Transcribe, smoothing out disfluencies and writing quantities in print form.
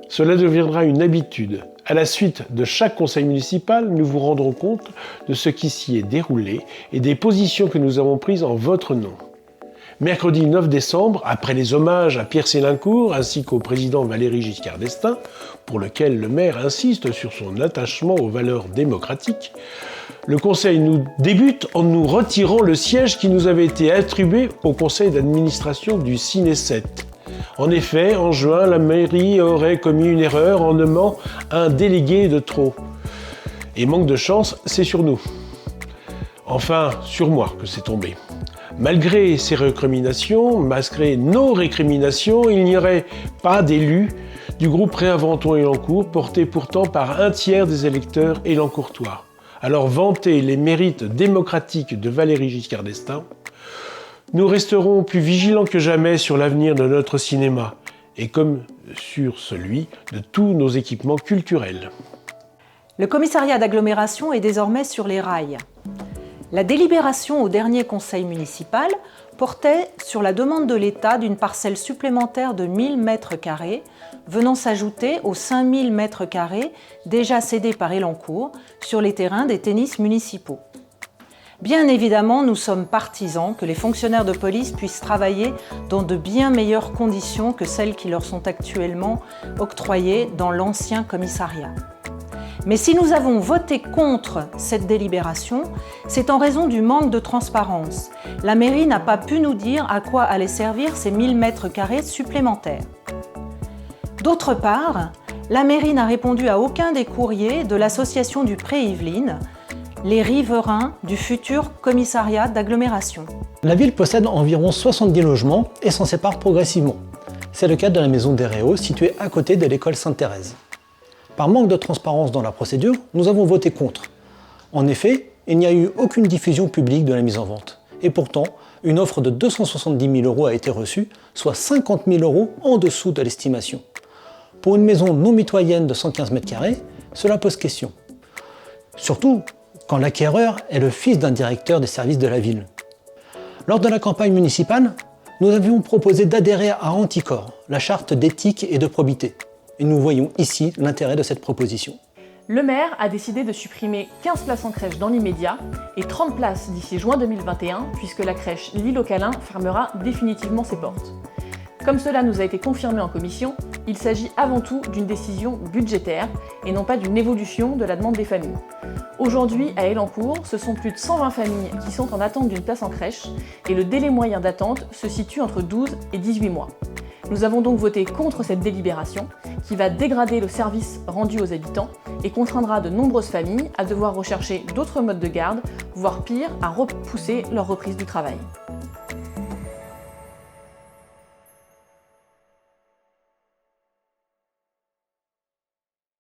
Cela deviendra une habitude. À la suite de chaque conseil municipal, nous vous rendrons compte de ce qui s'y est déroulé et des positions que nous avons prises en votre nom. Mercredi 9 décembre, après les hommages à Pierre Sélincourt ainsi qu'au président Valéry Giscard d'Estaing, pour lequel le maire insiste sur son attachement aux valeurs démocratiques, le conseil nous débute en nous retirant le siège qui nous avait été attribué au conseil d'administration du Ciné7. En effet, en juin, la mairie aurait commis une erreur en nommant un délégué de trop. Et manque de chance, c'est sur nous. Enfin, sur moi que c'est tombé. Malgré ces récriminations, malgré nos récriminations, il n'y aurait pas d'élus du groupe Réinventons Élancourt, porté pourtant par un tiers des électeurs élancourtois. Alors vanter les mérites démocratiques de Valéry Giscard d'Estaing, nous resterons plus vigilants que jamais sur l'avenir de notre cinéma, et comme sur celui de tous nos équipements culturels. Le commissariat d'agglomération est désormais sur les rails. La délibération au dernier conseil municipal portait sur la demande de l'État d'une parcelle supplémentaire de 1000 m², venant s'ajouter aux 5000 m² déjà cédés par Élancourt sur les terrains des tennis municipaux. Bien évidemment, nous sommes partisans que les fonctionnaires de police puissent travailler dans de bien meilleures conditions que celles qui leur sont actuellement octroyées dans l'ancien commissariat. Mais si nous avons voté contre cette délibération, c'est en raison du manque de transparence. La mairie n'a pas pu nous dire à quoi allaient servir ces 1000 m² supplémentaires. D'autre part, la mairie n'a répondu à aucun des courriers de l'association du Pré-Yvelines, les riverains du futur commissariat d'agglomération. La ville possède environ 70 logements et s'en sépare progressivement. C'est le cas de la maison des Réaux, située à côté de l'école Sainte-Thérèse. Par manque de transparence dans la procédure, nous avons voté contre. En effet, il n'y a eu aucune diffusion publique de la mise en vente. Et pourtant, une offre de 270 000 € a été reçue, soit 50 000 € en dessous de l'estimation. Pour une maison non mitoyenne de 115 m², cela pose question. Surtout quand l'acquéreur est le fils d'un directeur des services de la ville. Lors de la campagne municipale, nous avions proposé d'adhérer à Anticor, la charte d'éthique et de probité. Et nous voyons ici l'intérêt de cette proposition. Le maire a décidé de supprimer 15 places en crèche dans l'immédiat et 30 places d'ici juin 2021, puisque la crèche L'Île aux Câlins fermera définitivement ses portes. Comme cela nous a été confirmé en commission, il s'agit avant tout d'une décision budgétaire et non pas d'une évolution de la demande des familles. Aujourd'hui, à Élancourt, ce sont plus de 120 familles qui sont en attente d'une place en crèche et le délai moyen d'attente se situe entre 12 et 18 mois. Nous avons donc voté contre cette délibération qui va dégrader le service rendu aux habitants et contraindra de nombreuses familles à devoir rechercher d'autres modes de garde, voire pire, à repousser leur reprise du travail.